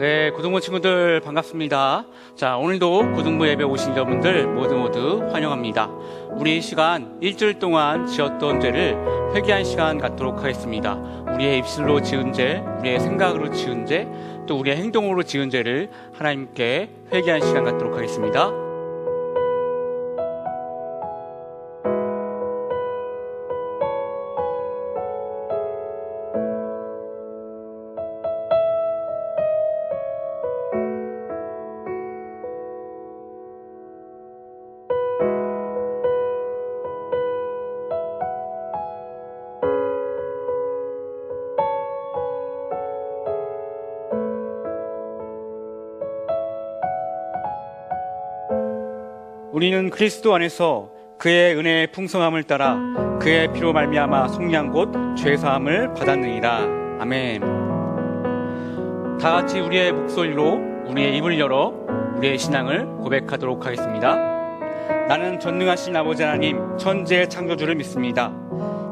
네, 고등부 친구들 반갑습니다. 자, 오늘도 고등부 예배 오신 여러분들 모두 환영합니다. 우리 이 시간 일주일 동안 지었던 죄를 회개한 시간 갖도록 하겠습니다. 우리의 입술로 지은 죄, 우리의 생각으로 지은 죄, 또 우리의 행동으로 지은 죄를 하나님께 회개한 시간 갖도록 하겠습니다. 우리는 그리스도 안에서 그의 은혜의 풍성함을 따라 그의 피로 말미암아 속량 곧 죄사함을 받았느니라. 아멘. 다 같이 우리의 목소리로 우리의 입을 열어 우리의 신앙을 고백하도록 하겠습니다. 나는 전능하신 아버지 하나님 천지의 창조주를 믿습니다.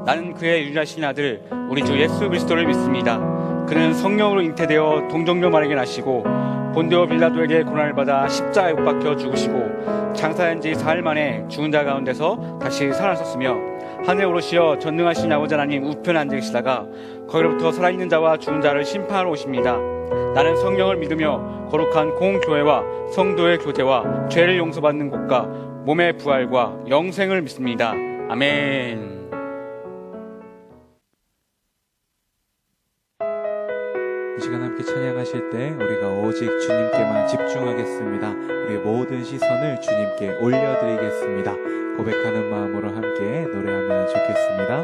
나는 그의 유일하신 아들 우리 주 예수 그리스도를 믿습니다. 그는 성령으로 잉태되어 동정녀 마리아에게 나시고 본디오 빌라도에게 고난을 받아 십자가에 못 박혀 죽으시고 장사한 지 4일 만에 죽은 자 가운데서 다시 살아나셨으며 하늘에 오르시어 전능하신 아버지 하나님 우편에 앉아 계시다가 거기로부터 살아있는 자와 죽은 자를 심판하러 오십니다. 나는 성령을 믿으며 거룩한 공교회와 성도의 교제와 죄를 용서받는 것과 몸의 부활과 영생을 믿습니다. 아멘. 이 시간 함께 찬양하실 때 우리가 오직 주님께만 집중하겠습니다. 우리의 모든 시선을 주님께 올려드리겠습니다. 고백하는 마음으로 함께 노래하면 좋겠습니다.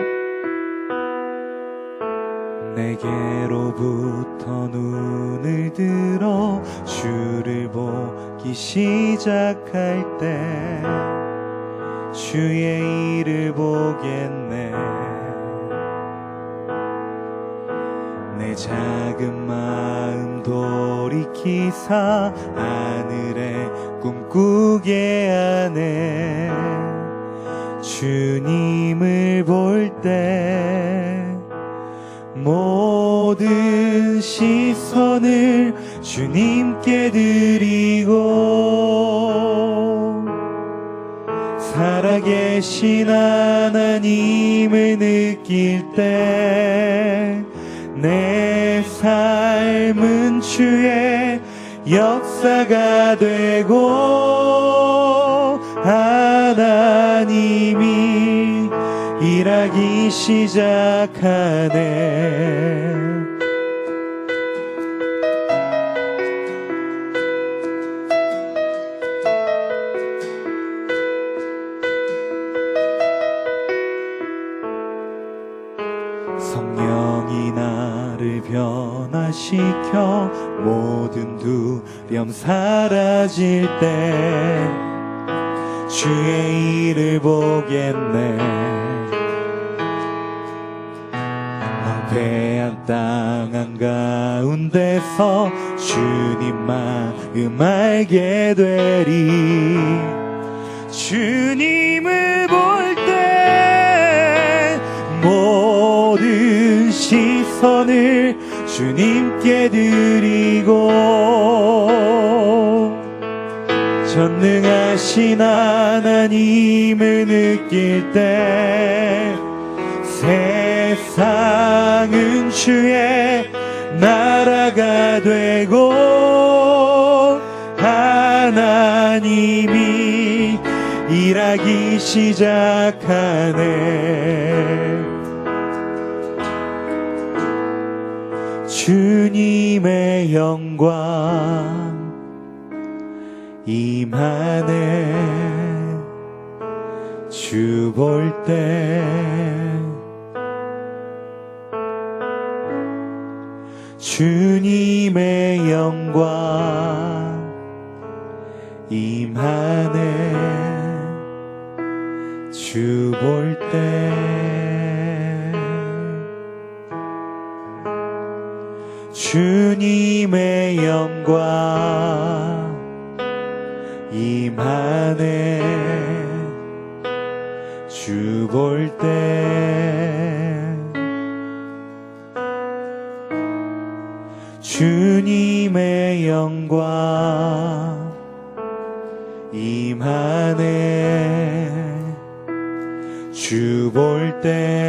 내게로부터 눈을 들어 주를 보기 시작할 때 주의 일을 보겠네. 내 작은 마음 돌이키사 하늘에 꿈꾸게 하네. 주님을 볼 때 모든 시선을 주님께 드리고 살아계신 하나님을 느낄 때 내 삶은 주의 역사가 되고 하나님이 일하기 시작하네. 성령이 나를 변화시켜 모든 두려움 사라질 때 주의 일을 보겠네. 황폐한 땅 한가운데서 주님 마음 알게 되리. 주님을 볼 때 모든 시선을 주님께 드리고 전능하신 하나님을 느낄 때 세상은 주의 나라가 되고 하나님이 일하기 시작하네. 주님의 영광 임하네. 주 볼 때 주님의 영광 임하네. 주 볼 때 주님의 영광 임하네. 주 볼 때 주님의 주님의 영광 임하네. 주 볼 때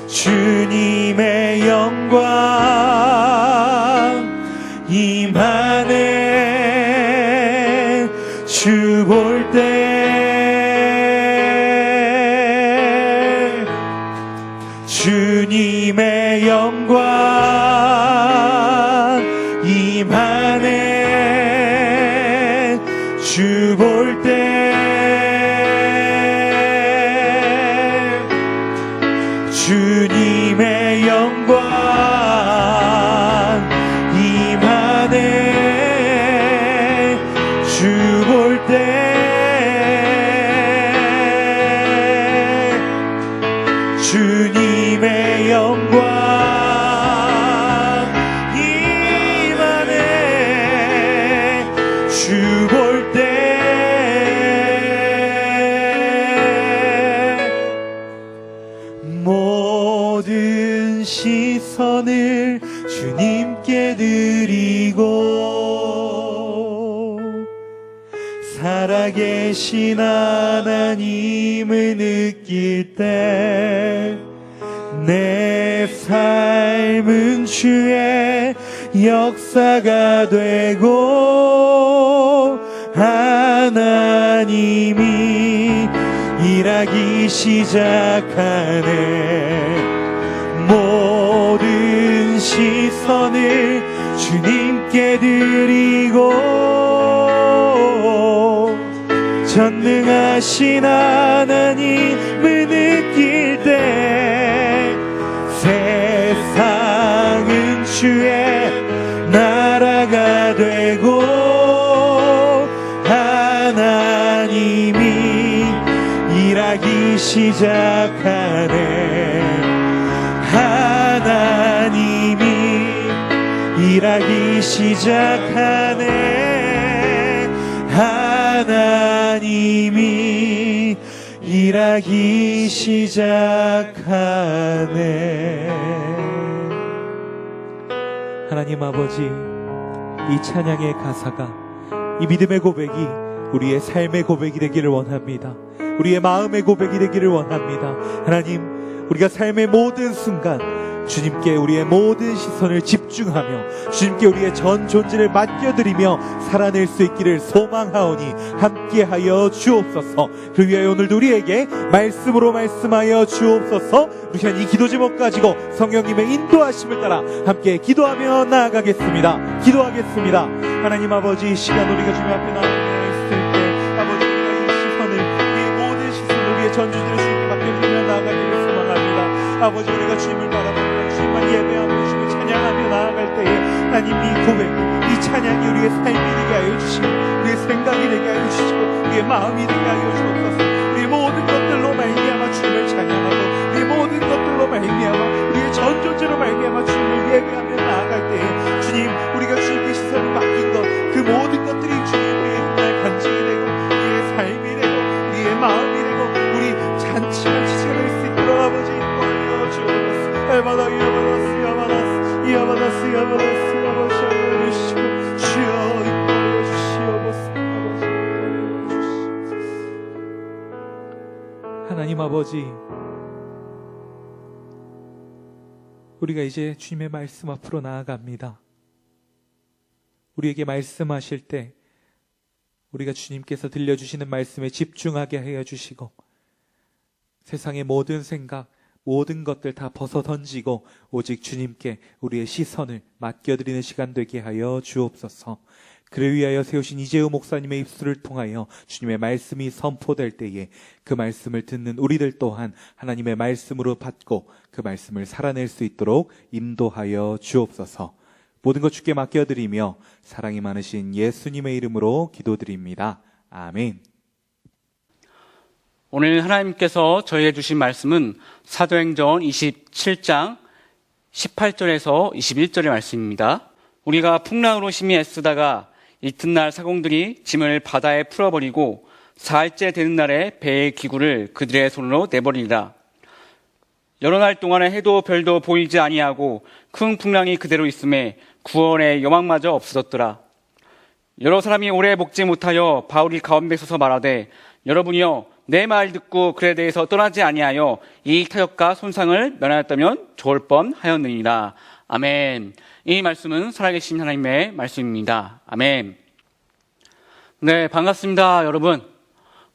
주님의 영광 임하네. 주 볼 때 주님의 영광 임하네. 주 볼 때 주님의 영광 임하네. 주 볼 때 주님의 영광 임하네. 주 볼 때 모든 시선을 주님께 드리고 살아계신 하나님을 느낄 때 내 삶은 주의 역사가 되고 하나님이 일하기 시작하네. 모든 시선을 주님께 드리고 전능하신 하나님을 느낄 때 세상은 주의 나라가 되고 하나님이 일하기 시작하네. 하나님이 일하기 시작하네. 하나님이 일하기 시작하네. 하나님 아버지, 이 찬양의 가사가, 이 믿음의 고백이 우리의 삶의 고백이 되기를 원합니다. 우리의 마음의 고백이 되기를 원합니다. 하나님, 우리가 삶의 모든 순간 주님께 우리의 모든 시선을 집중하며 주님께 우리의 전 존재를 맡겨드리며 살아낼 수 있기를 소망하오니 함께하여 주옵소서. 그 위하여 오늘도 우리에게 말씀으로 말씀하여 주옵소서. 우리 시간 이 기도 제목 가지고 성령님의 인도하심을 따라 함께 기도하며 나아가겠습니다. 기도하겠습니다. 하나님 아버지, 이 시간 우리가 주님 앞에 나아가 있을 때 아버지, 우리가 이 시선을, 우리의 모든 시선을 우리의 전 존재를 주님께 맡겨드리며 나아가기를 소망합니다. 아버지, 우리가 주님을 바라보며 주님만 예배하며 주님을 찬양하며 나아갈 때에 하나님, 이 고백, 이 찬양이 우리의 삶이 되게 하여 주시고 우리의 생각이 되게 하여 주시고 우리의 마음이 되게 하여 주옵소서. 우리의 모든 것들로 말미암아 주님을 찬양하고 우리의 모든 것들로 말미암아 우리의 전 존재로 말미암아 주님을 예배하며 나아갈 때에 주님, 우리가 주님께 시선을 맡긴 것, 그 모든 것들이 주님 우리의 날 간증이 되고 우리의 삶이 되고 우리의 마음이 되고 우리 잔치가 지치가 될 수 있도록 아버지 인도하여 주옵소서. 하나님 아버지, 우리가 이제 주님의 말씀 앞으로 나아갑니다. 우리에게 말씀하실 때 우리가 주님께서 들려주시는 말씀에 집중하게 하여 주시고 세상의 모든 생각, 모든 것들 다 벗어 던지고 오직 주님께 우리의 시선을 맡겨드리는 시간 되게 하여 주옵소서. 그를 위하여 세우신 이재우 목사님의 입술을 통하여 주님의 말씀이 선포될 때에 그 말씀을 듣는 우리들 또한 하나님의 말씀으로 받고 그 말씀을 살아낼 수 있도록 인도하여 주옵소서. 모든 것 주께 맡겨드리며 사랑이 많으신 예수님의 이름으로 기도드립니다. 아멘. 오늘 하나님께서 저희에게 주신 말씀은 사도행전 27장 18절에서 21절의 말씀입니다. 우리가 풍랑으로 심히 애쓰다가 이튿날 사공들이 짐을 바다에 풀어버리고 사흘째 되는 날에 배의 기구를 그들의 손으로 내버리니라. 여러 날 동안에 해도 별도 보이지 아니하고 큰 풍랑이 그대로 있음에 구원의 여망마저 없어졌더라. 여러 사람이 오래 먹지 못하여 바울이 가운데 서서 말하되 여러분이여 내 말 듣고 그에 대해서 떠나지 아니하여 이 타격과 손상을 면하였다면 좋을 뻔하였느니라. 아멘. 이 말씀은 살아계신 하나님의 말씀입니다. 아멘. 네, 반갑습니다, 여러분.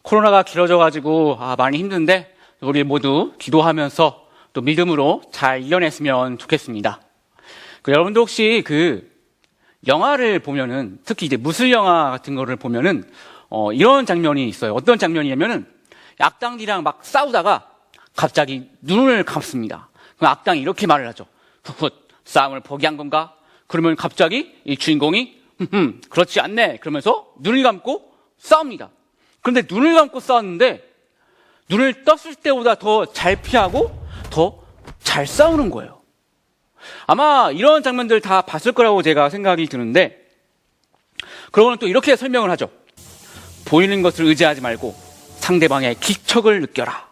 코로나가 길어져가지고 많이 힘든데 우리 모두 기도하면서 또 믿음으로 잘 이겨냈으면 좋겠습니다. 여러분도 혹시 영화를 보면은, 특히 이제 무술 영화 같은 거를 보면은 이런 장면이 있어요. 어떤 장면이냐면은 악당들이랑 막 싸우다가 갑자기 눈을 감습니다. 그럼 악당이 이렇게 말을 하죠. 싸움을 포기한 건가? 그러면 갑자기 이 주인공이 그렇지 않네 그러면서 눈을 감고 싸웁니다. 그런데 눈을 감고 싸웠는데 눈을 떴을 때보다 더 잘 피하고 더 잘 싸우는 거예요. 아마 이런 장면들 다 봤을 거라고 제가 생각이 드는데, 그러고는 또 이렇게 설명을 하죠. 보이는 것을 의지하지 말고 상대방의 기척을 느껴라.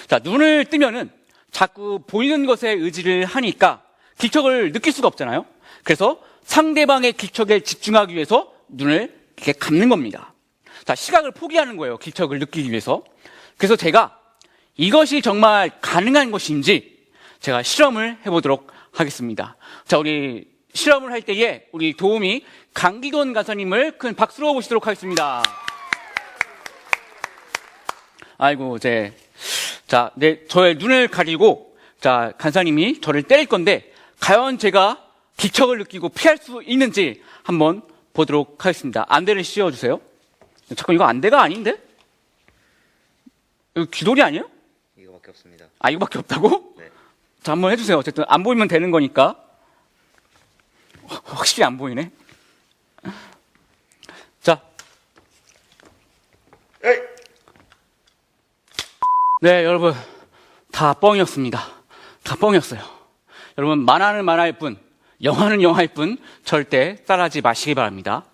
자, 눈을 뜨면은 자꾸 보이는 것에 의지를 하니까 기척을 느낄 수가 없잖아요. 그래서 상대방의 기척에 집중하기 위해서 눈을 이렇게 감는 겁니다. 자, 시각을 포기하는 거예요. 기척을 느끼기 위해서. 그래서 제가 이것이 정말 가능한 것인지 제가 실험을 해보도록 하겠습니다. 자, 우리 실험을 할 때에 우리 도우미 강기돈 간사님을 큰 박수로 모시도록 하겠습니다. 아이고, 저의 눈을 가리고, 간사님이 저를 때릴 건데, 과연 제가 기척을 느끼고 피할 수 있는지 한번 보도록 하겠습니다. 안대를 씌워주세요. 잠깐, 이거 안대가 아닌데? 이거 귀돌이 아니에요? 이거밖에 없습니다. 이거밖에 없다고? 네. 자, 한번 해주세요. 어쨌든 안 보이면 되는 거니까. 확실히 안 보이네. 자. 에이! 네, 여러분. 다 뻥이었습니다. 다 뻥이었어요. 여러분, 만화는 만화일 뿐, 영화는 영화일 뿐, 절대 따라하지 마시기 바랍니다.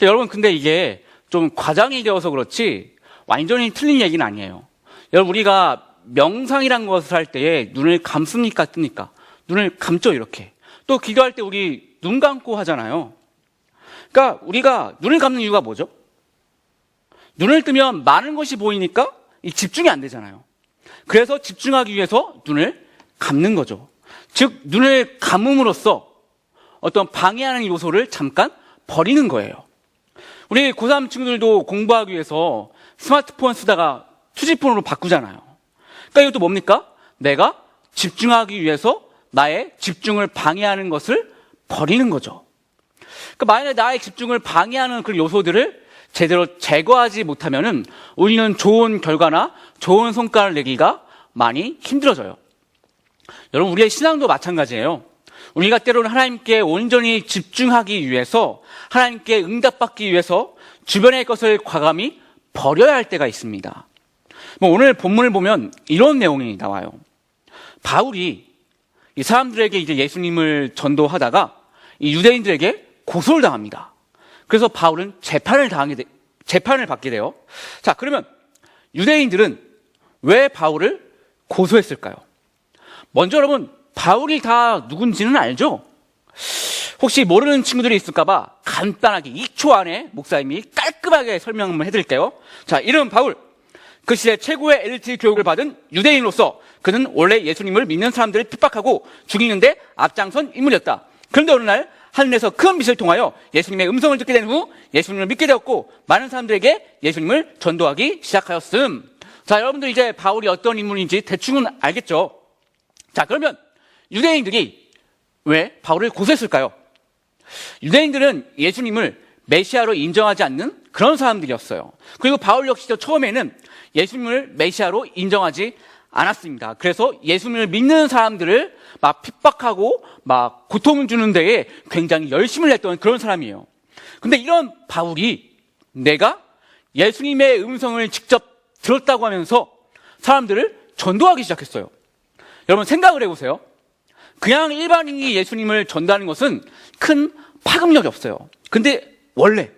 여러분, 근데 이게 좀 과장이 되어서 그렇지, 완전히 틀린 얘기는 아니에요. 여러분, 우리가 명상이란 것을 할 때에 눈을 감습니까, 뜹니까? 눈을 감죠, 이렇게. 또 기도할 때 우리 눈 감고 하잖아요. 그러니까 우리가 눈을 감는 이유가 뭐죠? 눈을 뜨면 많은 것이 보이니까 집중이 안 되잖아요. 그래서 집중하기 위해서 눈을 감는 거죠. 즉, 눈을 감음으로써 어떤 방해하는 요소를 잠깐 버리는 거예요. 우리 고3 친구들도 공부하기 위해서 스마트폰 쓰다가 투지폰으로 바꾸잖아요. 그러니까 이것도 뭡니까? 내가 집중하기 위해서 나의 집중을 방해하는 것을 버리는 거죠. 그러니까 만약에 나의 집중을 방해하는 그런 요소들을 제대로 제거하지 못하면은 우리는 좋은 결과나 좋은 성과를 내기가 많이 힘들어져요. 여러분, 우리의 신앙도 마찬가지예요. 우리가 때로는 하나님께 온전히 집중하기 위해서, 하나님께 응답받기 위해서 주변의 것을 과감히 버려야 할 때가 있습니다. 오늘 본문을 보면 이런 내용이 나와요. 바울이 이 사람들에게 이제 예수님을 전도하다가 이 유대인들에게 고소를 당합니다. 그래서 바울은 재판을 받게 돼요. 자, 그러면 유대인들은 왜 바울을 고소했을까요? 먼저 여러분, 바울이 다 누군지는 알죠? 혹시 모르는 친구들이 있을까봐 간단하게 2초 안에 목사님이 깔끔하게 설명을 해드릴게요. 자, 이름 바울. 그 시대 최고의 엘리트 교육을 받은 유대인으로서 그는 원래 예수님을 믿는 사람들을 핍박하고 죽이는데 앞장선 인물이었다. 그런데 어느 날 하늘에서 큰 빛을 통하여 예수님의 음성을 듣게 된 후 예수님을 믿게 되었고 많은 사람들에게 예수님을 전도하기 시작하였음. 자, 여러분들 이제 바울이 어떤 인물인지 대충은 알겠죠? 자, 그러면 유대인들이 왜 바울을 고소했을까요? 유대인들은 예수님을 메시아로 인정하지 않는 그런 사람들이었어요. 그리고 바울 역시도 처음에는 예수님을 메시아로 인정하지 않았습니다. 그래서 예수님을 믿는 사람들을 막 핍박하고 막 고통을 주는 데에 굉장히 열심을 냈던 그런 사람이에요. 근데 이런 바울이 내가 예수님의 음성을 직접 들었다고 하면서 사람들을 전도하기 시작했어요. 여러분, 생각을 해보세요. 그냥 일반인이 예수님을 전도하는 것은 큰 파급력이 없어요. 그런데 원래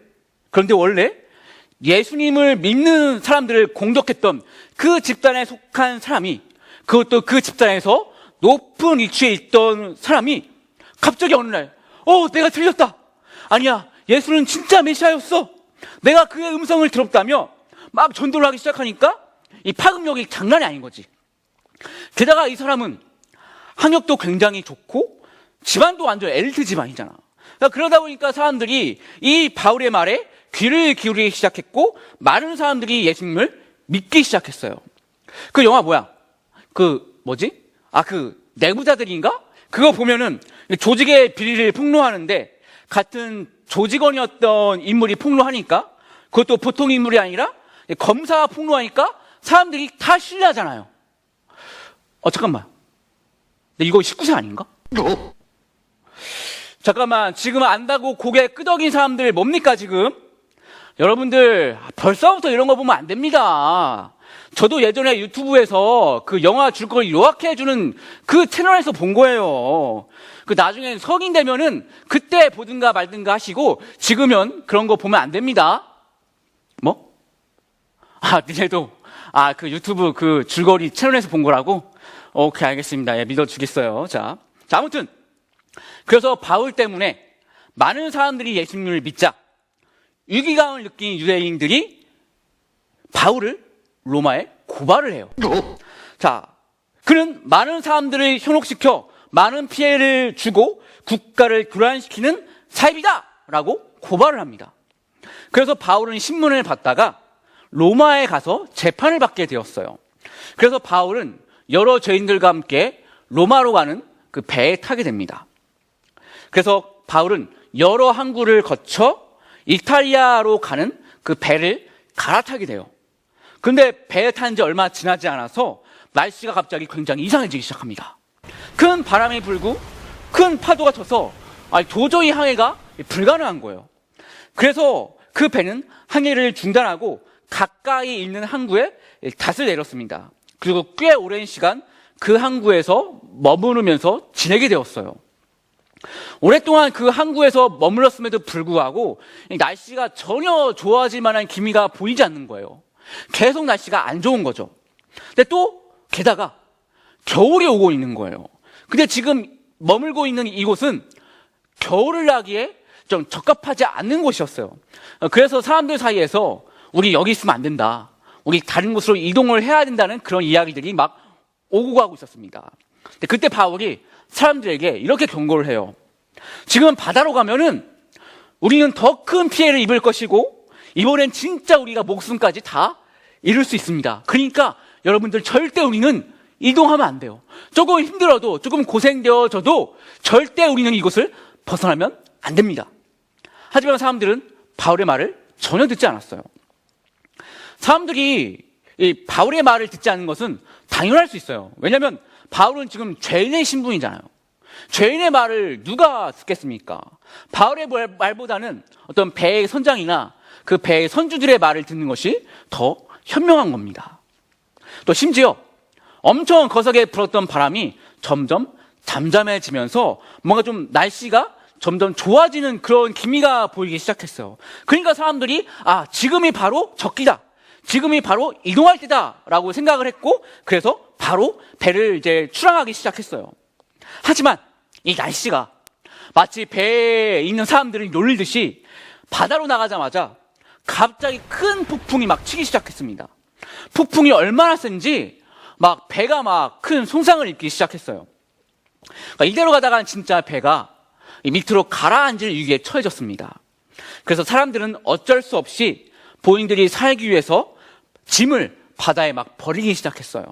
예수님을 믿는 사람들을 공격했던 그 집단에 속한 사람이 그것도 그 집단에서 높은 위치에 있던 사람이 갑자기 어느 날, 내가 틀렸다. 아니야, 예수는 진짜 메시아였어. 내가 그의 음성을 들었다며 막 전도를 하기 시작하니까 이 파급력이 장난이 아닌 거지. 게다가 이 사람은 학력도 굉장히 좋고 집안도 완전 엘리트 집안이잖아. 그러다 보니까 사람들이 이 바울의 말에 귀를 기울이기 시작했고 많은 사람들이 예수님을 믿기 시작했어요. 그 영화 뭐야? 그 내부자들인가? 그거 보면은 조직의 비리를 폭로하는데 같은 조직원이었던 인물이 폭로하니까 그것도 보통 인물이 아니라 검사가 폭로하니까 사람들이 다 신뢰하잖아요. 잠깐만. 근데 이거 19세 아닌가? 잠깐만, 지금 안다고 고개 끄덕인 사람들 뭡니까 지금? 여러분들 벌써부터 이런 거 보면 안 됩니다. 저도 예전에 유튜브에서 그 영화 줄거리 요약해주는 그 채널에서 본 거예요. 그 나중에 성인 되면은 그때 보든가 말든가 하시고 지금은 그런 거 보면 안 됩니다. 뭐? 니네도 그 유튜브 그 줄거리 채널에서 본 거라고? 오케이, 알겠습니다. 예, 믿어주겠어요. 자, 아무튼 그래서 바울 때문에 많은 사람들이 예수님을 믿자 위기감을 느낀 유대인들이 바울을 로마에 고발을 해요. 자, 그는 많은 사람들을 현혹시켜 많은 피해를 주고 국가를 교란시키는 사입이다 라고 고발을 합니다. 그래서 바울은 신문을 받다가 로마에 가서 재판을 받게 되었어요. 그래서 바울은 여러 죄인들과 함께 로마로 가는 그 배에 타게 됩니다. 그래서 바울은 여러 항구를 거쳐 이탈리아로 가는 그 배를 갈아타게 돼요. 근데 배에 탄 지 얼마 지나지 않아서 날씨가 갑자기 굉장히 이상해지기 시작합니다. 큰 바람이 불고 큰 파도가 쳐서 도저히 항해가 불가능한 거예요. 그래서 그 배는 항해를 중단하고 가까이 있는 항구에 닷을 내렸습니다. 그리고 꽤 오랜 시간 그 항구에서 머무르면서 지내게 되었어요. 오랫동안 그 항구에서 머물렀음에도 불구하고 날씨가 전혀 좋아질 만한 기미가 보이지 않는 거예요. 계속 날씨가 안 좋은 거죠. 근데 또 게다가 겨울이 오고 있는 거예요. 근데 지금 머물고 있는 이곳은 겨울을 나기에 좀 적합하지 않는 곳이었어요. 그래서 사람들 사이에서 우리 여기 있으면 안 된다, 우리 다른 곳으로 이동을 해야 된다는 그런 이야기들이 막 오고 가고 있었습니다. 근데 그때 바울이 사람들에게 이렇게 경고를 해요. 지금 바다로 가면은 우리는 더 큰 피해를 입을 것이고 이번엔 진짜 우리가 목숨까지 다 잃을 수 있습니다. 그러니까 여러분들 절대 우리는 이동하면 안 돼요. 조금 힘들어도 조금 고생되어져도 절대 우리는 이곳을 벗어나면 안 됩니다. 하지만 사람들은 바울의 말을 전혀 듣지 않았어요. 사람들이 이 바울의 말을 듣지 않는 것은 당연할 수 있어요. 왜냐하면 바울은 지금 죄인의 신분이잖아요. 죄인의 말을 누가 듣겠습니까? 바울의 말보다는 어떤 배의 선장이나 그 배의 선주들의 말을 듣는 것이 더 현명한 겁니다. 또 심지어 엄청 거세게 불었던 바람이 점점 잠잠해지면서 뭔가 좀 날씨가 점점 좋아지는 그런 기미가 보이기 시작했어요. 그러니까 사람들이 지금이 바로 적기다, 지금이 바로 이동할 때다라고 생각을 했고, 그래서 바로 배를 이제 출항하기 시작했어요. 하지만 이 날씨가 마치 배에 있는 사람들을 놀리듯이 바다로 나가자마자 갑자기 큰 폭풍이 막 치기 시작했습니다. 폭풍이 얼마나 센지 막 배가 막 큰 손상을 입기 시작했어요. 그러니까 이대로 가다가 진짜 배가 밑으로 가라앉을 위기에 처해졌습니다. 그래서 사람들은 어쩔 수 없이 본인들이 살기 위해서 짐을 바다에 막 버리기 시작했어요.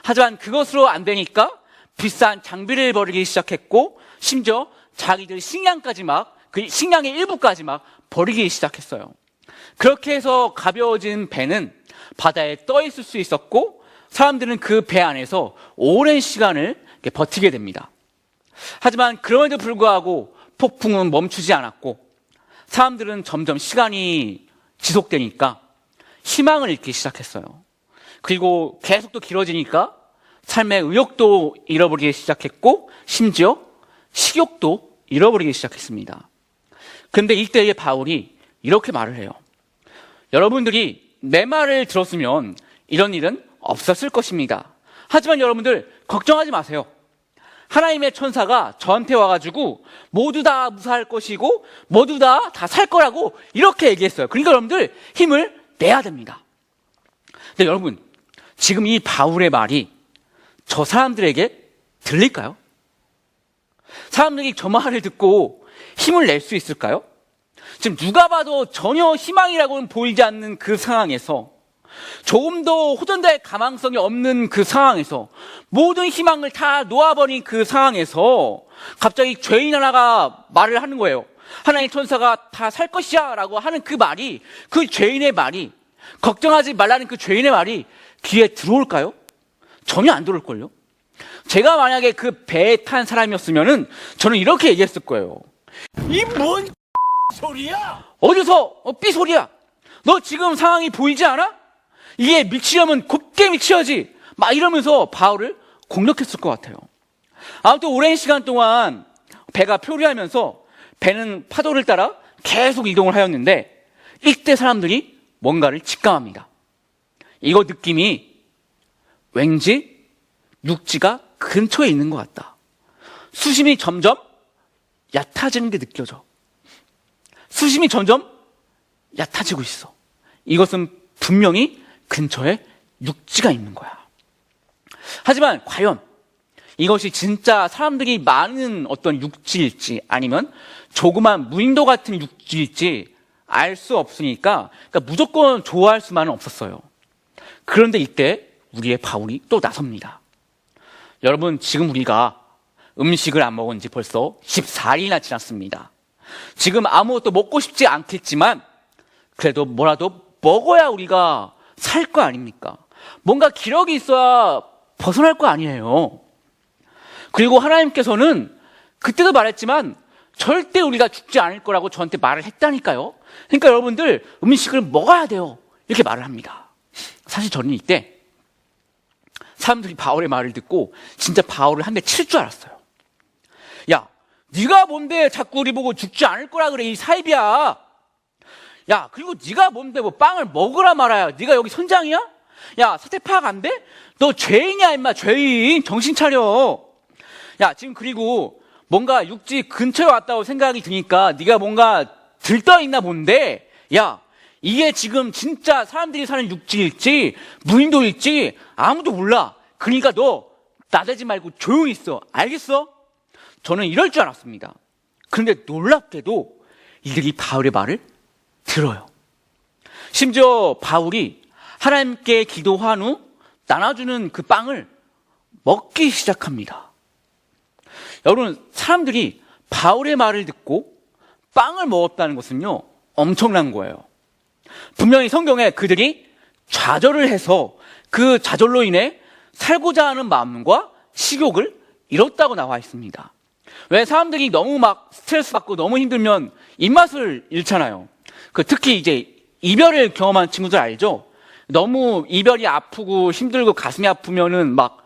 하지만 그것으로 안 되니까 비싼 장비를 버리기 시작했고, 심지어 자기들 식량까지 막, 그 식량의 일부까지 막 버리기 시작했어요. 그렇게 해서 가벼워진 배는 바다에 떠 있을 수 있었고, 사람들은 그 배 안에서 오랜 시간을 버티게 됩니다. 하지만 그럼에도 불구하고 폭풍은 멈추지 않았고, 사람들은 점점 시간이 지속되니까 희망을 잃기 시작했어요. 그리고 계속 또 길어지니까 삶의 의욕도 잃어버리기 시작했고, 심지어 식욕도 잃어버리기 시작했습니다. 그런데 이때에 바울이 이렇게 말을 해요. 여러분들이 내 말을 들었으면 이런 일은 없었을 것입니다. 하지만 여러분들 걱정하지 마세요. 하나님의 천사가 저한테 와가지고 모두 다 무사할 것이고 모두 다 살 거라고 이렇게 얘기했어요. 그러니까 여러분들 힘을 내야 됩니다. 근데 여러분, 지금 이 바울의 말이 저 사람들에게 들릴까요? 사람들이 저 말을 듣고 힘을 낼 수 있을까요? 지금 누가 봐도 전혀 희망이라고는 보이지 않는 그 상황에서, 조금 더 호전될 가망성이 없는 그 상황에서, 모든 희망을 다 놓아버린 그 상황에서 갑자기 죄인 하나가 말을 하는 거예요. 하나님의 천사가 다 살 것이야 라고 하는 그 말이, 그 죄인의 말이, 걱정하지 말라는 그 죄인의 말이 귀에 들어올까요? 전혀 안 들어올걸요? 제가 만약에 그 배에 탄 사람이었으면은 저는 이렇게 얘기했을 거예요. 이 뭔 소리야? 어디서 삐소리야? 너 지금 상황이 보이지 않아? 이게 미치려면 곱게 미쳐야지. 막 이러면서 바울을 공격했을 것 같아요. 아무튼 오랜 시간 동안 배가 표류하면서 배는 파도를 따라 계속 이동을 하였는데, 이때 사람들이 뭔가를 직감합니다. 이거 느낌이 왠지 육지가 근처에 있는 것 같다. 수심이 점점 얕아지는 게 느껴져. 수심이 점점 얕아지고 있어. 이것은 분명히 근처에 육지가 있는 거야. 하지만 과연 이것이 진짜 사람들이 많은 어떤 육지일지 아니면 조그만 무인도 같은 육지일지 알 수 없으니까, 그러니까 무조건 좋아할 수만은 없었어요. 그런데 이때 우리의 바울이 또 나섭니다. 여러분, 지금 우리가 음식을 안 먹은 지 벌써 14일이나 지났습니다. 지금 아무것도 먹고 싶지 않겠지만 그래도 뭐라도 먹어야 우리가 살 거 아닙니까? 뭔가 기력이 있어야 벗어날 거 아니에요. 그리고 하나님께서는 그때도 말했지만 절대 우리가 죽지 않을 거라고 저한테 말을 했다니까요. 그러니까 여러분들 음식을 먹어야 돼요. 이렇게 말을 합니다. 사실 저는 이때 사람들이 바울의 말을 듣고 진짜 바울을 한 대 칠 줄 알았어요. 야, 네가 뭔데 자꾸 우리 보고 죽지 않을 거라 그래, 이 사입이야. 야, 그리고 네가 뭔데 뭐 빵을 먹으라 말아야 네가 여기 선장이야? 야, 사태 파악 안 돼? 너 죄인이야 임마, 죄인. 정신 차려. 야, 지금 그리고 뭔가 육지 근처에 왔다고 생각이 드니까 네가 뭔가 들떠 있나 본데, 야, 이게 지금 진짜 사람들이 사는 육지일지 무인도일지 아무도 몰라. 그러니까 너 나대지 말고 조용히 있어. 알겠어? 저는 이럴 줄 알았습니다. 그런데 놀랍게도 이들이 바울의 말을 들어요. 심지어 바울이 하나님께 기도한 후 나눠주는 그 빵을 먹기 시작합니다. 여러분, 사람들이 바울의 말을 듣고 빵을 먹었다는 것은요, 엄청난 거예요. 분명히 성경에 그들이 좌절을 해서 그 좌절로 인해 살고자 하는 마음과 식욕을 잃었다고 나와 있습니다. 왜? 사람들이 너무 막 스트레스 받고 너무 힘들면 입맛을 잃잖아요. 특히 이제 이별을 경험한 친구들 알죠? 너무 이별이 아프고 힘들고 가슴이 아프면은 막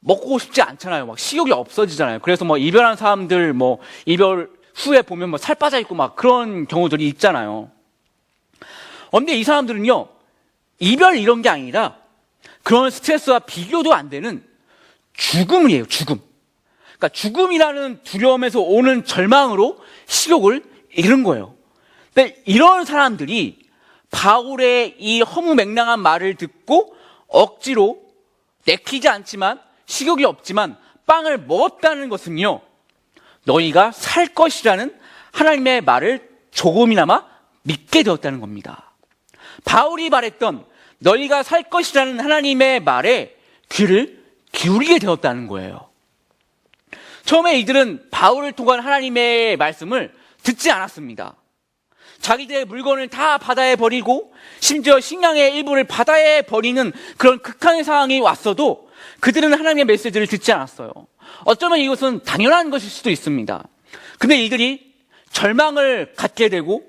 먹고 싶지 않잖아요. 막 식욕이 없어지잖아요. 그래서 뭐 이별한 사람들 뭐 이별 후에 보면 뭐 살 빠져 있고 막 그런 경우들이 있잖아요. 근데 이 사람들은요, 이별 이런 게 아니라 그런 스트레스와 비교도 안 되는 죽음이에요, 죽음. 그러니까 죽음이라는 두려움에서 오는 절망으로 식욕을 잃은 거예요. 근데 이런 사람들이 바울의 이 허무맹랑한 말을 듣고 억지로 내키지 않지만 식욕이 없지만 빵을 먹었다는 것은요, 너희가 살 것이라는 하나님의 말을 조금이나마 믿게 되었다는 겁니다. 바울이 말했던 너희가 살 것이라는 하나님의 말에 귀를 기울이게 되었다는 거예요. 처음에 이들은 바울을 통한 하나님의 말씀을 듣지 않았습니다. 자기들의 물건을 다 바다에 버리고 심지어 식량의 일부를 바다에 버리는 그런 극한의 상황이 왔어도 그들은 하나님의 메시지를 듣지 않았어요. 어쩌면 이것은 당연한 것일 수도 있습니다. 근데 이들이 절망을 갖게 되고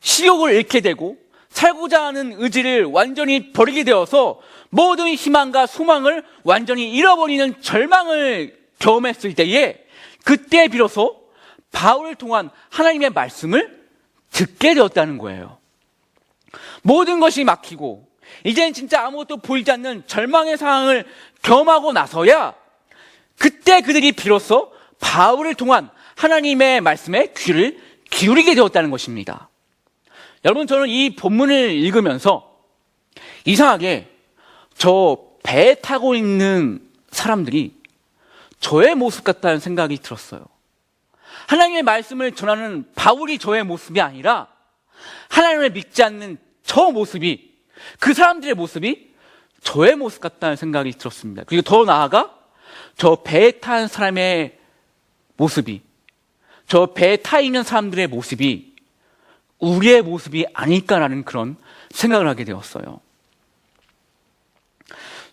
식욕을 잃게 되고 살고자 하는 의지를 완전히 버리게 되어서 모든 희망과 소망을 완전히 잃어버리는 절망을 경험했을 때에, 그때 비로소 바울을 통한 하나님의 말씀을 듣게 되었다는 거예요. 모든 것이 막히고 이젠 진짜 아무것도 보이지 않는 절망의 상황을 경험하고 나서야 그때 그들이 비로소 바울을 통한 하나님의 말씀에 귀를 기울이게 되었다는 것입니다. 여러분, 저는 이 본문을 읽으면서 이상하게 저 배에 타고 있는 사람들이 저의 모습 같다는 생각이 들었어요. 하나님의 말씀을 전하는 바울이 저의 모습이 아니라 하나님을 믿지 않는 저 모습이, 그 사람들의 모습이 저의 모습 같다는 생각이 들었습니다. 그리고 더 나아가 저 배에 탄 사람의 모습이, 저 배에 타 있는 사람들의 모습이 우리의 모습이 아닐까라는 그런 생각을 하게 되었어요.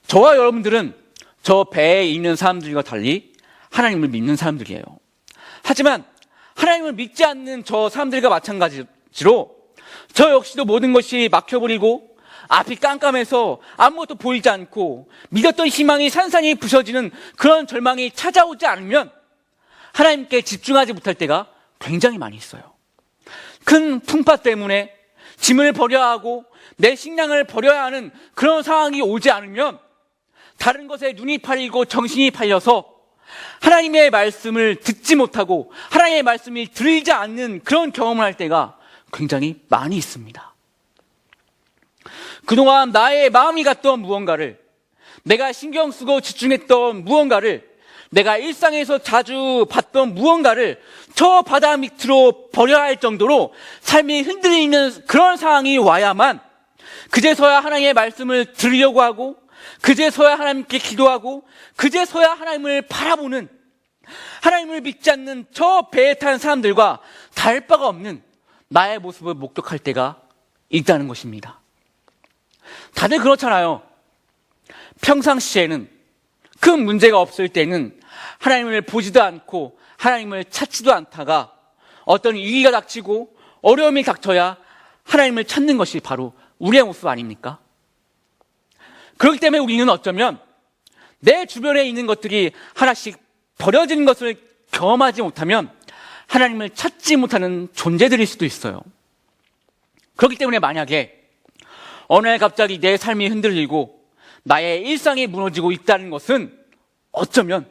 저와 여러분들은 저 배에 있는 사람들과 달리 하나님을 믿는 사람들이에요. 하지만 하나님을 믿지 않는 저 사람들과 마찬가지로 저 역시도 모든 것이 막혀버리고 앞이 깜깜해서 아무것도 보이지 않고 믿었던 희망이 산산이 부서지는 그런 절망이 찾아오지 않으면 하나님께 집중하지 못할 때가 굉장히 많이 있어요. 큰 풍파 때문에 짐을 버려야 하고 내 식량을 버려야 하는 그런 상황이 오지 않으면 다른 것에 눈이 팔리고 정신이 팔려서 하나님의 말씀을 듣지 못하고 하나님의 말씀이 들리지 않는 그런 경험을 할 때가 굉장히 많이 있습니다. 그동안 나의 마음이 갔던 무언가를, 내가 신경 쓰고 집중했던 무언가를, 내가 일상에서 자주 봤던 무언가를 저 바다 밑으로 버려야 할 정도로 삶이 흔들리는 그런 상황이 와야만 그제서야 하나님의 말씀을 들으려고 하고, 그제서야 하나님께 기도하고, 그제서야 하나님을 바라보는, 하나님을 믿지 않는 저 배에 탄 사람들과 다를 바가 없는 나의 모습을 목격할 때가 있다는 것입니다. 다들 그렇잖아요. 평상시에는 큰 문제가 없을 때는 하나님을 보지도 않고 하나님을 찾지도 않다가 어떤 위기가 닥치고 어려움이 닥쳐야 하나님을 찾는 것이 바로 우리의 모습 아닙니까? 그렇기 때문에 우리는 어쩌면 내 주변에 있는 것들이 하나씩 버려지는 것을 경험하지 못하면 하나님을 찾지 못하는 존재들일 수도 있어요. 그렇기 때문에 만약에 어느 날 갑자기 내 삶이 흔들리고 나의 일상이 무너지고 있다는 것은 어쩌면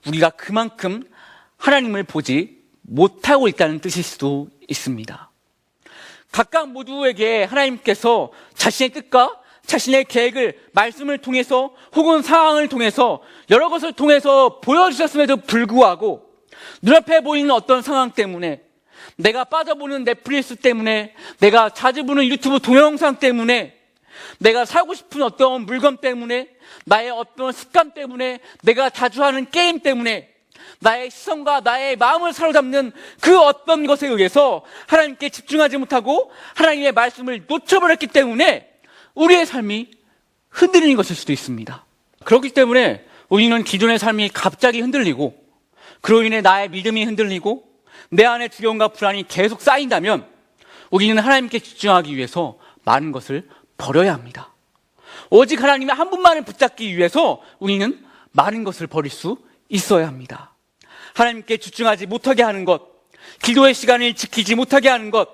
우리가 그만큼 하나님을 보지 못하고 있다는 뜻일 수도 있습니다. 각각 모두에게 하나님께서 자신의 뜻과 자신의 계획을 말씀을 통해서 혹은 상황을 통해서 여러 것을 통해서 보여주셨음에도 불구하고 눈앞에 보이는 어떤 상황 때문에, 내가 빠져보는 넷플릭스 때문에, 내가 자주 보는 유튜브 동영상 때문에, 내가 사고 싶은 어떤 물건 때문에, 나의 어떤 습관 때문에, 내가 자주 하는 게임 때문에 나의 시선과 나의 마음을 사로잡는 그 어떤 것에 의해서 하나님께 집중하지 못하고 하나님의 말씀을 놓쳐버렸기 때문에 우리의 삶이 흔들리는 것일 수도 있습니다. 그렇기 때문에 우리는 기존의 삶이 갑자기 흔들리고 그로 인해 나의 믿음이 흔들리고 내 안에 두려움과 불안이 계속 쌓인다면 우리는 하나님께 집중하기 위해서 많은 것을 버려야 합니다. 오직 하나님의 한 분만을 붙잡기 위해서 우리는 많은 것을 버릴 수 있어야 합니다. 하나님께 집중하지 못하게 하는 것, 기도의 시간을 지키지 못하게 하는 것,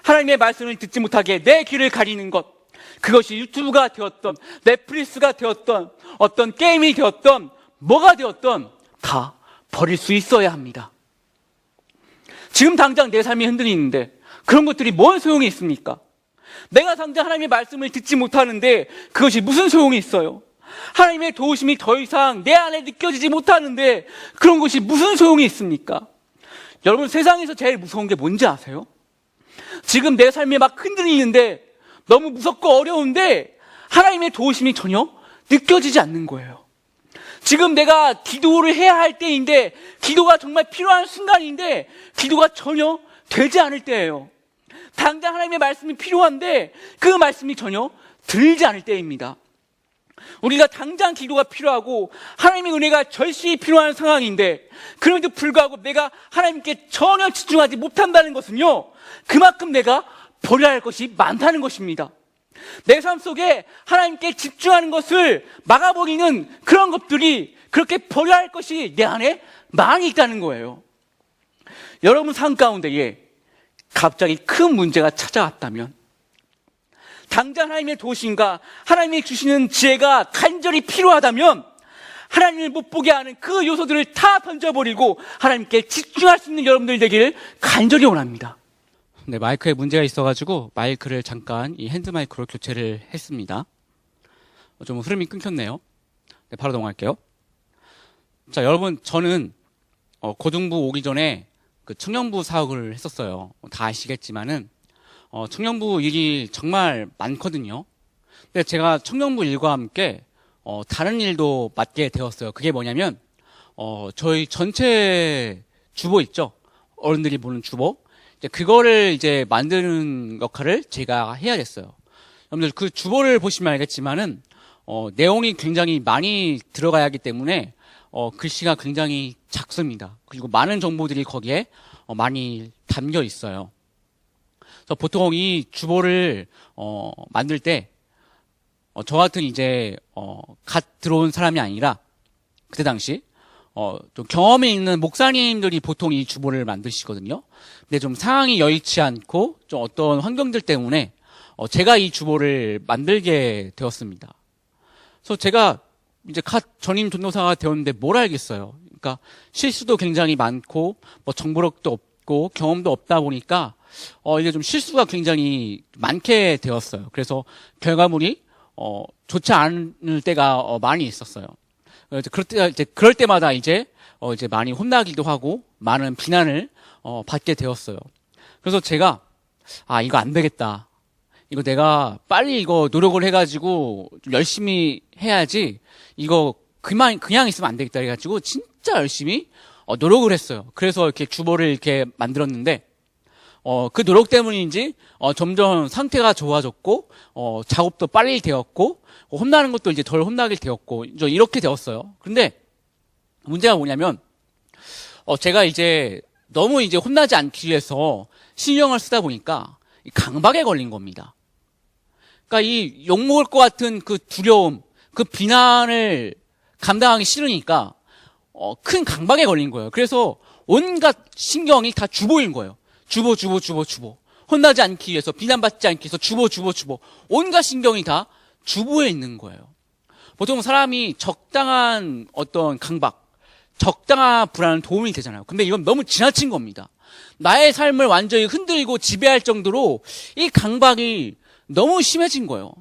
하나님의 말씀을 듣지 못하게 내 귀를 가리는 것, 그것이 유튜브가 되었던, 넷플릭스가 되었던, 어떤 게임이 되었던, 뭐가 되었던 다 버릴 수 있어야 합니다. 지금 당장 내 삶이 흔들리는데 그런 것들이 뭔 소용이 있습니까? 내가 당장 하나님의 말씀을 듣지 못하는데 그것이 무슨 소용이 있어요? 하나님의 도우심이 더 이상 내 안에 느껴지지 못하는데 그런 것이 무슨 소용이 있습니까? 여러분, 세상에서 제일 무서운 게 뭔지 아세요? 지금 내 삶이 막 흔들리는데 너무 무섭고 어려운데 하나님의 도우심이 전혀 느껴지지 않는 거예요. 지금 내가 기도를 해야 할 때인데, 기도가 정말 필요한 순간인데 기도가 전혀 되지 않을 때예요. 당장 하나님의 말씀이 필요한데 그 말씀이 전혀 들리지 않을 때입니다. 우리가 당장 기도가 필요하고 하나님의 은혜가 절실히 필요한 상황인데 그럼에도 불구하고 내가 하나님께 전혀 집중하지 못한다는 것은요, 그만큼 내가 버려야 할 것이 많다는 것입니다. 내 삶 속에 하나님께 집중하는 것을 막아버리는 그런 것들이, 그렇게 버려야 할 것이 내 안에 많이 있다는 거예요. 여러분 삶 가운데에 갑자기 큰 문제가 찾아왔다면, 당장 하나님의 도우심과 하나님이 주시는 지혜가 간절히 필요하다면 하나님을 못 보게 하는 그 요소들을 다 던져버리고 하나님께 집중할 수 있는 여러분들 되기를 간절히 원합니다. 네, 마이크에 문제가 있어가지고 마이크를 잠깐 이 핸드 마이크로 교체를 했습니다. 좀 흐름이 끊겼네요. 네, 바로 넘어갈게요. 자, 여러분, 저는 고등부 오기 전에 그 청년부 사역을 했었어요. 다 아시겠지만은 청년부 일이 정말 많거든요. 근데 제가 청년부 일과 함께 다른 일도 맡게 되었어요. 그게 뭐냐면 저희 전체 주보 있죠. 어른들이 보는 주보. 이제 그거를 이제 만드는 역할을 제가 해야 됐어요. 여러분들 그 주보를 보시면 알겠지만은 내용이 굉장히 많이 들어가야 하기 때문에 글씨가 굉장히 작습니다. 그리고 많은 정보들이 거기에 많이 담겨 있어요. 그래서 보통 이 주보를 만들 때 저 같은 이제 갓 들어온 사람이 아니라 그때 당시 좀 경험이 있는 목사님들이 보통 이 주보를 만드시거든요. 근데 좀 상황이 여의치 않고 좀 어떤 환경들 때문에 제가 이 주보를 만들게 되었습니다. 그래서 제가 이제 갓 전임 전도사가 되었는데 뭘 알겠어요. 그러니까 실수도 굉장히 많고 뭐 정보력도 없고 경험도 없다 보니까 이게 좀 실수가 굉장히 많게 되었어요. 그래서 결과물이 좋지 않을 때가 많이 있었어요. 그럴 때마다 이제 많이 혼나기도 하고 많은 비난을 받게 되었어요. 그래서 제가 이거 안 되겠다. 이거 내가 빨리 이거 노력을 해가지고 좀 열심히 해야지. 이거 그냥 있으면 안 되겠다. 해가지고 진짜 열심히 노력을 했어요. 그래서 이렇게 주보를 이렇게 만들었는데 그 노력 때문인지 점점 상태가 좋아졌고 작업도 빨리 되었고 혼나는 것도 이제 덜 혼나게 되었고 이렇게 되었어요. 근데 문제가 뭐냐면 제가 이제 너무 이제 혼나지 않기 위해서 신경을 쓰다 보니까 강박에 걸린 겁니다. 그러니까 이 욕먹을 것 같은 그 두려움, 그 비난을 감당하기 싫으니까 큰 강박에 걸린 거예요. 그래서 온갖 신경이 다 주보인 거예요. 주보. 혼나지 않기 위해서, 비난받지 않기 위해서 주보. 온갖 신경이 다 주보에 있는 거예요. 보통 사람이 적당한 어떤 강박, 적당한 불안은 도움이 되잖아요. 근데 이건 너무 지나친 겁니다. 나의 삶을 완전히 흔들고 지배할 정도로 이 강박이 너무 심해진 거예요.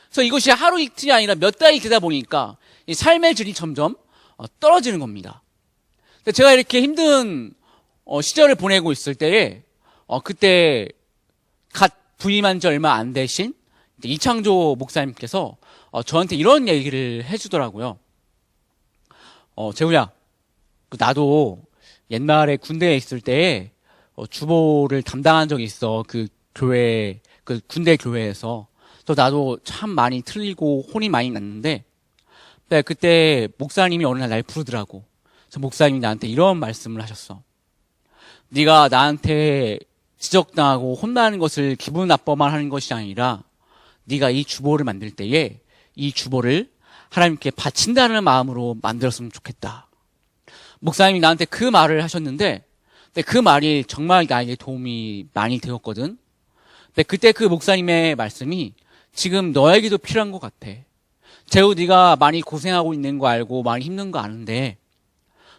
그래서 이것이 하루 이틀이 아니라 몇 달이 되다 보니까 이 삶의 질이 점점 떨어지는 겁니다. 근데 제가 이렇게 힘든 시절을 보내고 있을 때에 그때 갓 부임한 지 얼마 안 되신 이창조 목사님께서 저한테 이런 얘기를 해주더라고요. 재우야, 나도 옛날에 군대에 있을 때에 주보를 담당한 적이 있어. 그 교회, 그 군대 교회에서. 그래서 나도 참 많이 틀리고 혼이 많이 났는데 그때 목사님이 어느 날 부르더라고. 그래서 목사님이 나한테 이런 말씀을 하셨어. 네가 나한테 지적당하고 혼나는 것을 기분 나빠만 하는 것이 아니라 네가 이 주보를 만들 때에 이 주보를 하나님께 바친다는 마음으로 만들었으면 좋겠다. 목사님이 나한테 그 말을 하셨는데 근데 그 말이 정말 나에게 도움이 많이 되었거든. 근데 그때 그 목사님의 말씀이 지금 너에게도 필요한 것 같아. 재우, 네가 많이 고생하고 있는 거 알고 많이 힘든 거 아는데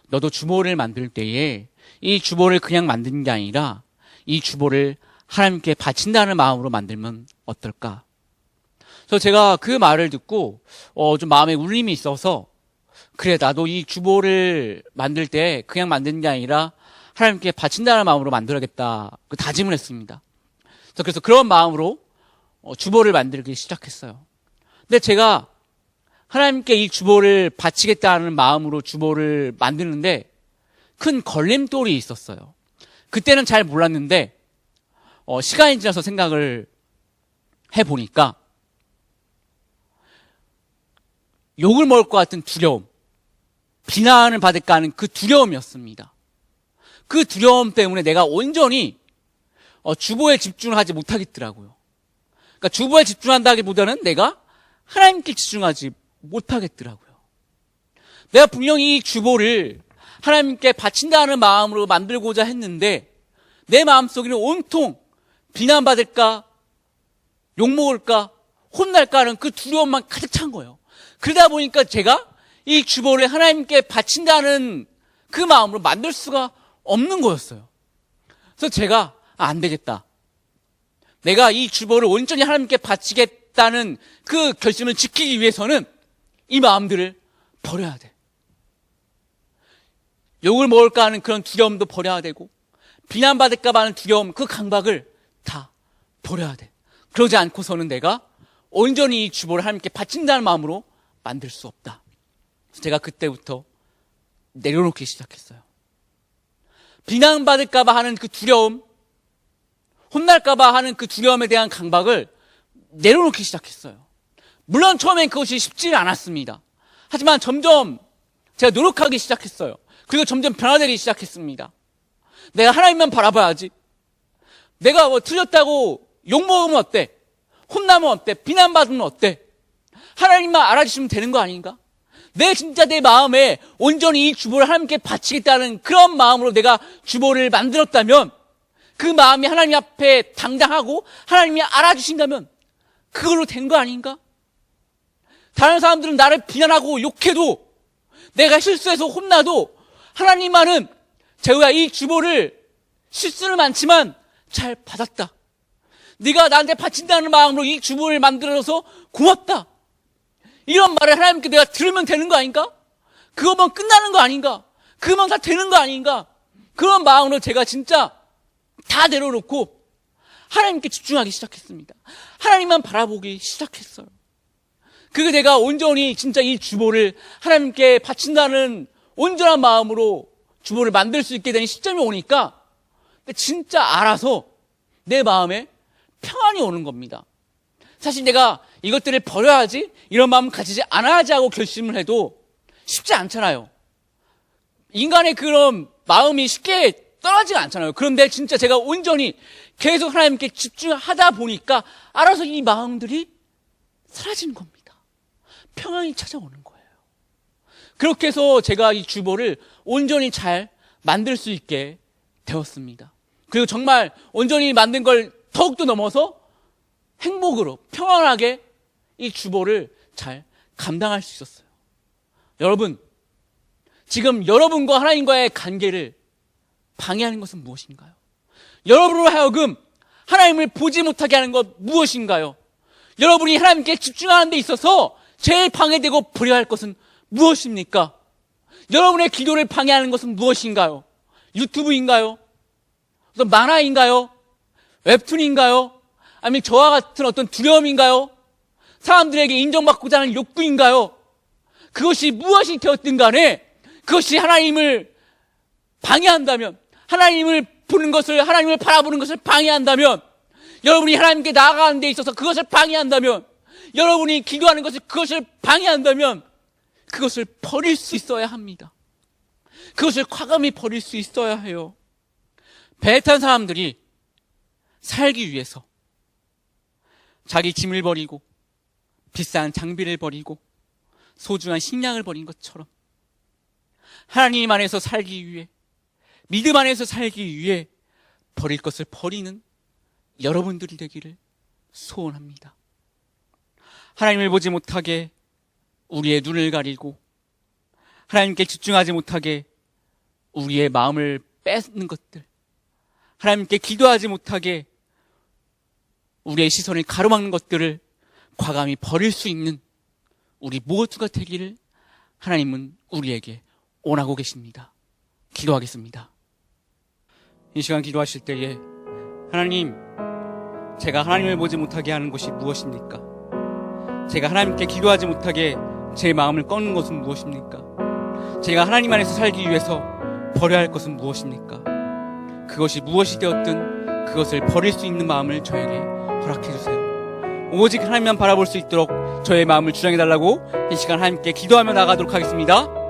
너도 주보를 만들 때에 이 주보를 그냥 만드는 게 아니라 이 주보를 하나님께 바친다는 마음으로 만들면 어떨까? 그래서 제가 그 말을 듣고 좀 마음에 울림이 있어서 그래, 나도 이 주보를 만들 때 그냥 만드는 게 아니라 하나님께 바친다는 마음으로 만들어야겠다. 그 다짐을 했습니다. 그래서 그런 마음으로 주보를 만들기 시작했어요. 근데 제가 하나님께 이 주보를 바치겠다는 마음으로 주보를 만드는데 큰 걸림돌이 있었어요. 그때는 잘 몰랐는데 시간이 지나서 생각을 해보니까 욕을 먹을 것 같은 두려움, 비난을 받을까 하는 그 두려움이었습니다. 그 두려움 때문에 내가 온전히 주보에 집중을 하지 못하겠더라고요. 그러니까 주보에 집중한다기보다는 내가 하나님께 집중하지 못하겠더라고요. 내가 분명히 이 주보를 하나님께 바친다는 마음으로 만들고자 했는데 내 마음속에는 온통 비난받을까, 욕먹을까, 혼날까 하는 그 두려움만 가득 찬 거예요. 그러다 보니까 제가 이 주보를 하나님께 바친다는 그 마음으로 만들 수가 없는 거였어요. 그래서 제가 안 되겠다. 내가 이 주보를 온전히 하나님께 바치겠다는 그 결심을 지키기 위해서는 이 마음들을 버려야 돼. 욕을 먹을까 하는 그런 두려움도 버려야 되고, 비난받을까 봐 하는 두려움, 그 강박을 다 버려야 돼. 그러지 않고서는 내가 온전히 이 주보를 하나님께 바친다는 마음으로 만들 수 없다. 그래서 제가 그때부터 내려놓기 시작했어요. 비난받을까 봐 하는 그 두려움, 혼날까 봐 하는 그 두려움에 대한 강박을 내려놓기 시작했어요. 물론 처음엔 그것이 쉽지는 않았습니다. 하지만 점점 제가 노력하기 시작했어요. 그리고 점점 변화되기 시작했습니다. 내가 하나님만 바라봐야지. 내가 뭐 틀렸다고 욕먹으면 어때? 혼나면 어때? 비난받으면 어때? 하나님만 알아주시면 되는 거 아닌가? 진짜 내 마음에 온전히 이 주보를 하나님께 바치겠다는 그런 마음으로 내가 주보를 만들었다면, 그 마음이 하나님 앞에 당당하고 하나님이 알아주신다면 그걸로 된 거 아닌가? 다른 사람들은 나를 비난하고 욕해도, 내가 실수해서 혼나도 하나님만은 재우야, 이 주보를 실수는 많지만 잘 받았다. 네가 나한테 바친다는 마음으로 이 주보를 만들어서 고맙다. 이런 말을 하나님께 내가 들으면 되는 거 아닌가? 그거만 끝나는 거 아닌가? 그거만 다 되는 거 아닌가? 그런 마음으로 제가 진짜 다 내려놓고 하나님께 집중하기 시작했습니다. 하나님만 바라보기 시작했어요. 그게 내가 온전히 진짜 이 주보를 하나님께 바친다는 온전한 마음으로 주보를 만들 수 있게 된 시점이 오니까 진짜 알아서 내 마음에 평안이 오는 겁니다. 사실 내가 이것들을 버려야지, 이런 마음 가지지 않아야지 하고 결심을 해도 쉽지 않잖아요. 인간의 그런 마음이 쉽게 떠나지가 않잖아요. 그런데 진짜 제가 온전히 계속 하나님께 집중하다 보니까 알아서 이 마음들이 사라지는 겁니다. 평안이 찾아오는 거예요. 그렇게 해서 제가 이 주보를 온전히 잘 만들 수 있게 되었습니다. 그리고 정말 온전히 만든 걸 더욱더 넘어서 행복으로 평안하게 이 주보를 잘 감당할 수 있었어요. 여러분, 지금 여러분과 하나님과의 관계를 방해하는 것은 무엇인가요? 여러분으로 하여금 하나님을 보지 못하게 하는 것 무엇인가요? 여러분이 하나님께 집중하는 데 있어서 제일 방해되고 버려야 할 것은 무엇입니까? 여러분의 기도를 방해하는 것은 무엇인가요? 유튜브인가요? 어떤 만화인가요? 웹툰인가요? 아니면 저와 같은 어떤 두려움인가요? 사람들에게 인정받고자 하는 욕구인가요? 그것이 무엇이 되었든 간에 그것이 하나님을 방해한다면, 하나님을 보는 것을, 하나님을 바라보는 것을 방해한다면, 여러분이 하나님께 나아가는 데 있어서 그것을 방해한다면, 여러분이 기도하는 것을, 그것을 방해한다면 그것을 버릴 수 있어야 합니다. 그것을 과감히 버릴 수 있어야 해요. 배에 탄 사람들이 살기 위해서 자기 짐을 버리고 비싼 장비를 버리고 소중한 식량을 버린 것처럼 하나님 안에서 살기 위해, 믿음 안에서 살기 위해 버릴 것을 버리는 여러분들이 되기를 소원합니다. 하나님을 보지 못하게 우리의 눈을 가리고 하나님께 집중하지 못하게 우리의 마음을 뺏는 것들, 하나님께 기도하지 못하게 우리의 시선을 가로막는 것들을 과감히 버릴 수 있는 우리 모두가 되기를 하나님은 우리에게 원하고 계십니다. 기도하겠습니다. 이 시간 기도하실 때에 하나님, 제가 하나님을 보지 못하게 하는 것이 무엇입니까? 제가 하나님께 기도하지 못하게 제 마음을 꺾는 것은 무엇입니까? 제가 하나님 안에서 살기 위해서 버려야 할 것은 무엇입니까? 그것이 무엇이 되었든 그것을 버릴 수 있는 마음을 저에게 허락해 주세요. 오직 하나님만 바라볼 수 있도록 저의 마음을 주장해 달라고 이 시간 하나님께 기도하며 나가도록 하겠습니다.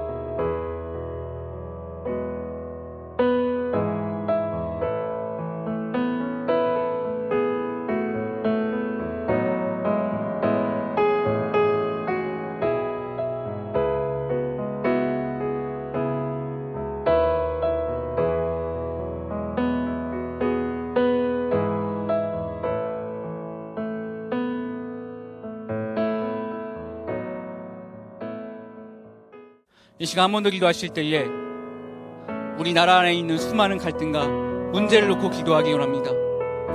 이 시간 한 번 더 기도하실 때에 우리나라 안에 있는 수많은 갈등과 문제를 놓고 기도하기 원합니다.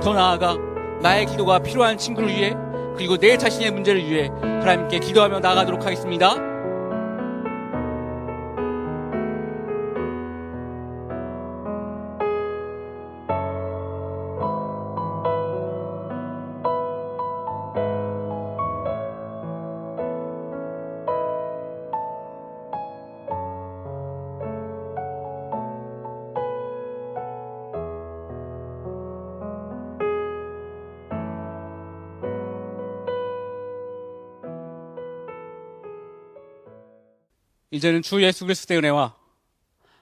더 나아가 나의 기도가 필요한 친구를 위해 그리고 내 자신의 문제를 위해 하나님께 기도하며 나아가도록 하겠습니다. 이제는 주 예수 그리스도의 은혜와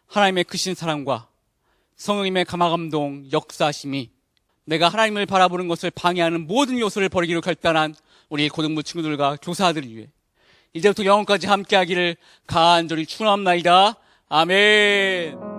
하나님의 크신 사랑과 성령님의 감화감동 역사하심이 내가 하나님을 바라보는 것을 방해하는 모든 요소를 버리기로 결단한 우리 고등부 친구들과 교사들을 위해 이제부터 영원까지 함께하기를 간절히 축원합니다. 아멘.